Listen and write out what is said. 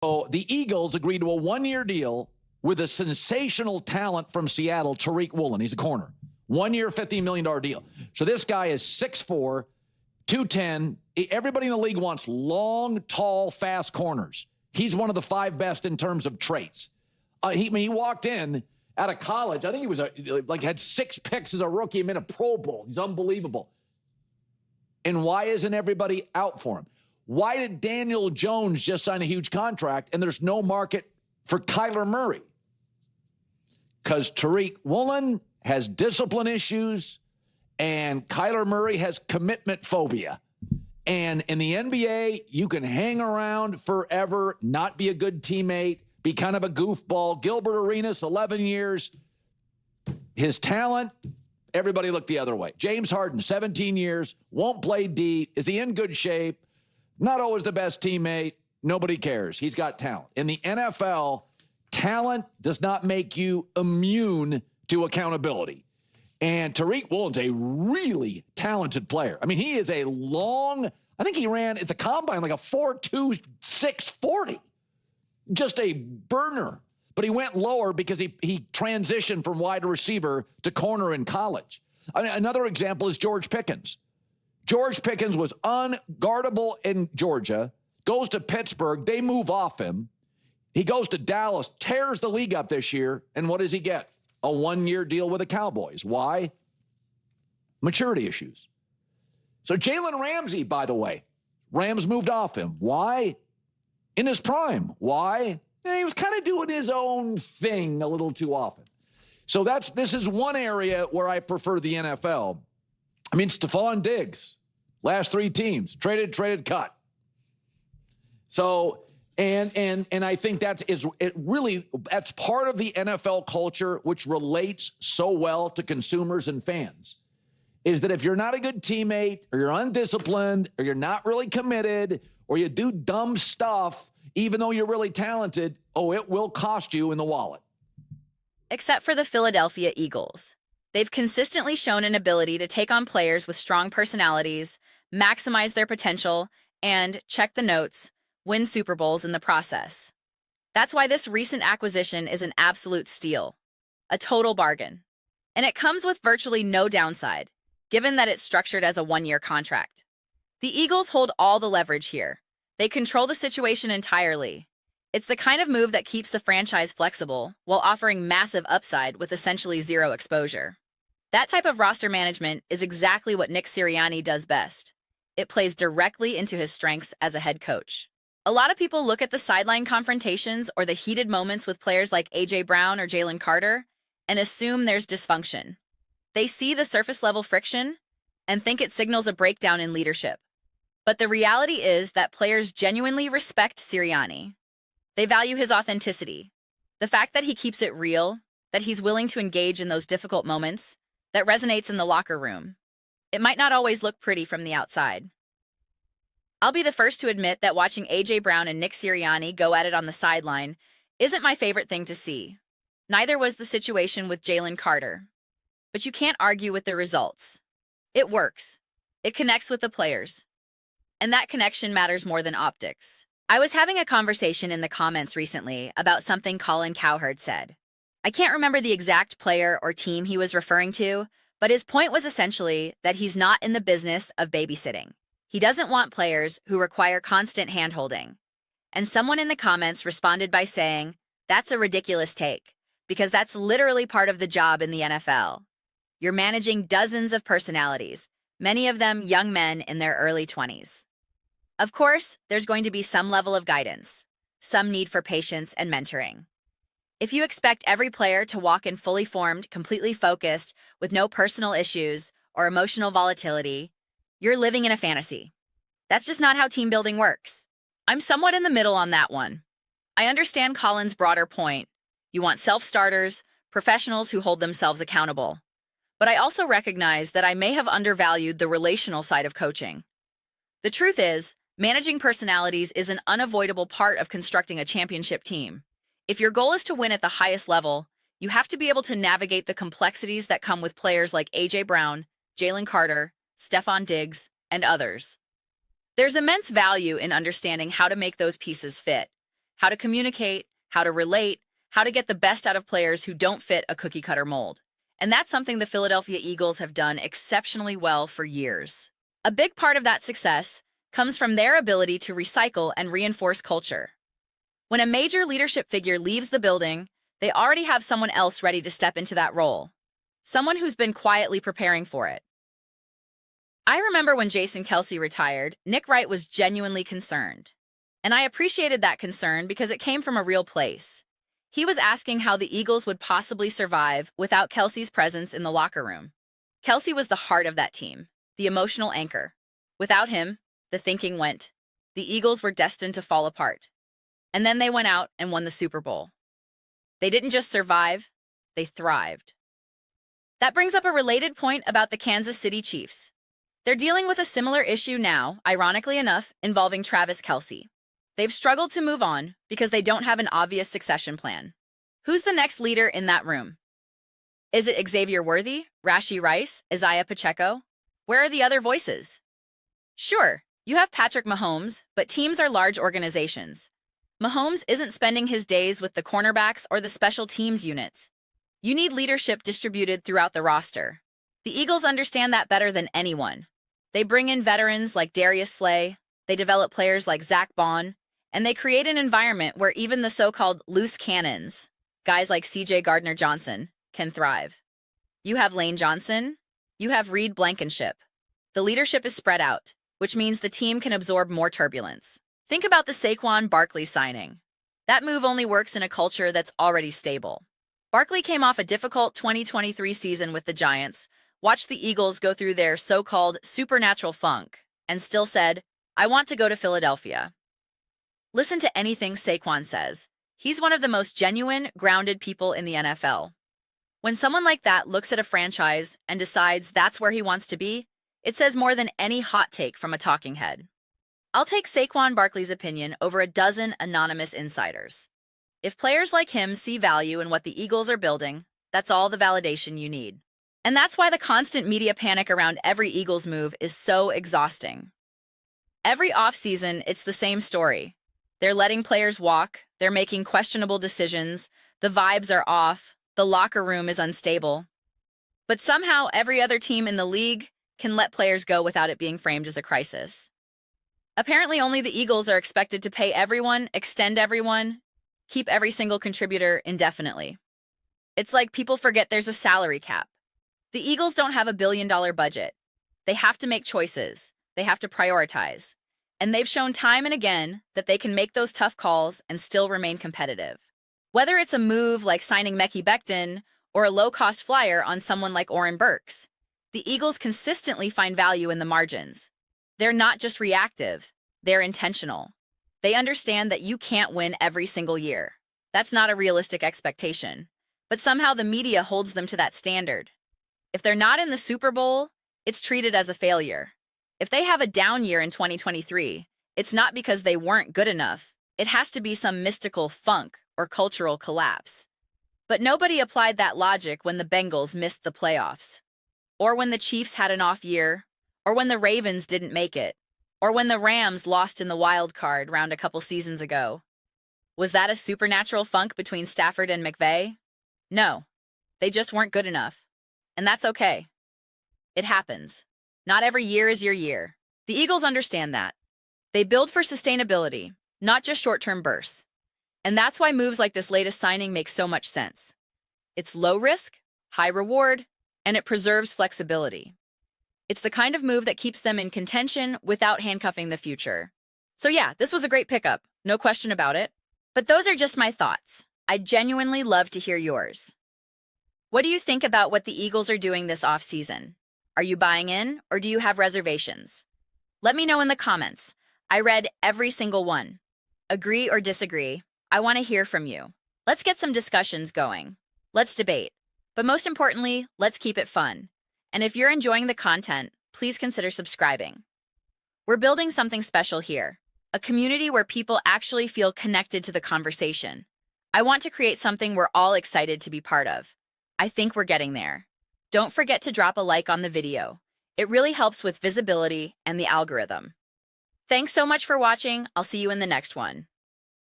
So the Eagles agreed to a one-year deal with a sensational talent from Seattle, Tariq Woolen. He's a corner. 1 year, $50 million deal. So this guy is 6'4", 210. Everybody in the league wants long, tall, fast corners. He's one of the 5 best in terms of traits. He walked in out of college. I think he was had 6 picks as a rookie. He made a Pro Bowl. He's unbelievable. And why isn't everybody out for him? Why did Daniel Jones just sign a huge contract and there's no market for Kyler Murray? Because Tariq Woolen has discipline issues and Kyler Murray has commitment phobia. And in the NBA, you can hang around forever, not be a good teammate, be kind of a goofball. Gilbert Arenas, 11 years. His talent, everybody looked the other way. James Harden, 17 years, won't play D. Is he in good shape? Not always the best teammate. Nobody cares. He's got talent. In the NFL, talent does not make you immune to accountability. And Tariq Woolen's a really talented player. I mean, he is a long, I think he ran at the combine like a 4.2 640. Just a burner. But he went lower because he transitioned from wide receiver to corner in college. Another example is George Pickens. George Pickens was unguardable in Georgia, goes to Pittsburgh, they move off him. He goes to Dallas, tears the league up this year, and what does he get? A one-year deal with the Cowboys. Why? Maturity issues. So Jalen Ramsey, by the way, Rams moved off him. Why? In his prime. Why? He was kind of doing his own thing a little too often. So this is one area where I prefer the NFL. I mean, Stephon Diggs, last 3 teams, traded, cut. So, and I think that's part of the NFL culture, which relates so well to consumers and fans, is that if you're not a good teammate or you're undisciplined or you're not really committed or you do dumb stuff, even though you're really talented, it will cost you in the wallet. Except for the Philadelphia Eagles. They've consistently shown an ability to take on players with strong personalities, maximize their potential, and, check the notes, win Super Bowls in the process. That's why this recent acquisition is an absolute steal, a total bargain. And it comes with virtually no downside, given that it's structured as a one-year contract. The Eagles hold all the leverage here. They control the situation entirely. It's the kind of move that keeps the franchise flexible while offering massive upside with essentially zero exposure. That type of roster management is exactly what Nick Sirianni does best. It plays directly into his strengths as a head coach. A lot of people look at the sideline confrontations or the heated moments with players like A.J. Brown or Jalen Carter and assume there's dysfunction. They see the surface-level friction and think it signals a breakdown in leadership. But the reality is that players genuinely respect Sirianni. They value his authenticity, the fact that he keeps it real, that he's willing to engage in those difficult moments, that resonates in the locker room. It might not always look pretty from the outside. I'll be the first to admit that watching A.J. Brown and Nick Sirianni go at it on the sideline isn't my favorite thing to see. Neither was the situation with Jalen Carter. But you can't argue with the results. It works. It connects with the players. And that connection matters more than optics. I was having a conversation in the comments recently about something Colin Cowherd said. I can't remember the exact player or team he was referring to, but his point was essentially that he's not in the business of babysitting. He doesn't want players who require constant hand-holding. And someone in the comments responded by saying, "That's a ridiculous take, because that's literally part of the job in the NFL. You're managing dozens of personalities, many of them young men in their early 20s. Of course, there's going to be some level of guidance, some need for patience and mentoring. If you expect every player to walk in fully formed, completely focused, with no personal issues or emotional volatility, you're living in a fantasy. That's just not how team building works." I'm somewhat in the middle on that one. I understand Colin's broader point. You want self-starters, professionals who hold themselves accountable. But I also recognize that I may have undervalued the relational side of coaching. The truth is, managing personalities is an unavoidable part of constructing a championship team. If your goal is to win at the highest level, you have to be able to navigate the complexities that come with players like A.J. Brown, Jalen Carter, Stephon Diggs, and others. There's immense value in understanding how to make those pieces fit, how to communicate, how to relate, how to get the best out of players who don't fit a cookie-cutter mold. And that's something the Philadelphia Eagles have done exceptionally well for years. A big part of that success comes from their ability to recycle and reinforce culture. When a major leadership figure leaves the building, they already have someone else ready to step into that role, someone who's been quietly preparing for it. I remember when Jason Kelce retired, Nick Wright was genuinely concerned. And I appreciated that concern because it came from a real place. He was asking how the Eagles would possibly survive without Kelce's presence in the locker room. Kelce was the heart of that team, the emotional anchor. Without him, the thinking went, the Eagles were destined to fall apart. And then they went out and won the Super Bowl. They didn't just survive, they thrived. That brings up a related point about the Kansas City Chiefs. They're dealing with a similar issue now, ironically enough, involving Travis Kelce. They've struggled to move on because they don't have an obvious succession plan. Who's the next leader in that room? Is it Xavier Worthy, Rashee Rice, Isaiah Pacheco? Where are the other voices? Sure, you have Patrick Mahomes, but teams are large organizations. Mahomes isn't spending his days with the cornerbacks or the special teams units. You need leadership distributed throughout the roster. The Eagles understand that better than anyone. They bring in veterans like Darius Slay, they develop players like Zach Bond, and they create an environment where even the so-called loose cannons, guys like C.J. Gardner-Johnson, can thrive. You have Lane Johnson, you have Reed Blankenship. The leadership is spread out, which means the team can absorb more turbulence. Think about the Saquon Barkley signing. That move only works in a culture that's already stable. Barkley came off a difficult 2023 season with the Giants, watched the Eagles go through their so-called supernatural funk, and still said, I want to go to Philadelphia. Listen to anything Saquon says. He's one of the most genuine, grounded people in the NFL. When someone like that looks at a franchise and decides that's where he wants to be, it says more than any hot take from a talking head. I'll take Saquon Barkley's opinion over a dozen anonymous insiders. If players like him see value in what the Eagles are building, that's all the validation you need. And that's why the constant media panic around every Eagles move is so exhausting. Every offseason, it's the same story. They're letting players walk, they're making questionable decisions, the vibes are off, the locker room is unstable. But somehow every other team in the league can let players go without it being framed as a crisis. Apparently only the Eagles are expected to pay everyone, extend everyone, keep every single contributor indefinitely. It's like people forget there's a salary cap. The Eagles don't have $1 billion budget. They have to make choices. They have to prioritize. And they've shown time and again that they can make those tough calls and still remain competitive. Whether it's a move like signing Mekhi Becton or a low-cost flyer on someone like Oren Burks, the Eagles consistently find value in the margins. They're not just reactive, they're intentional. They understand that you can't win every single year. That's not a realistic expectation. But somehow the media holds them to that standard. If they're not in the Super Bowl, it's treated as a failure. If they have a down year in 2023, it's not because they weren't good enough. It has to be some mystical funk or cultural collapse. But nobody applied that logic when the Bengals missed the playoffs, or when the Chiefs had an off year, or when the Ravens didn't make it, or when the Rams lost in the wild card round a couple seasons ago. Was that a supernatural funk between Stafford and McVay? No, they just weren't good enough. And that's okay. It happens. Not every year is your year. The Eagles understand that. They build for sustainability, not just short-term bursts. And that's why moves like this latest signing make so much sense. It's low risk, high reward, and it preserves flexibility. It's the kind of move that keeps them in contention without handcuffing the future. So yeah, this was a great pickup, no question about it. But those are just my thoughts. I'd genuinely love to hear yours. What do you think about what the Eagles are doing this offseason? Are you buying in, or do you have reservations? Let me know in the comments. I read every single one. Agree or disagree? I want to hear from you. Let's get some discussions going. Let's debate. But most importantly, let's keep it fun. And if you're enjoying the content, please consider subscribing. We're building something special here, a community where people actually feel connected to the conversation. I want to create something we're all excited to be part of. I think we're getting there. Don't forget to drop a like on the video. It really helps with visibility and the algorithm. Thanks so much for watching. I'll see you in the next one.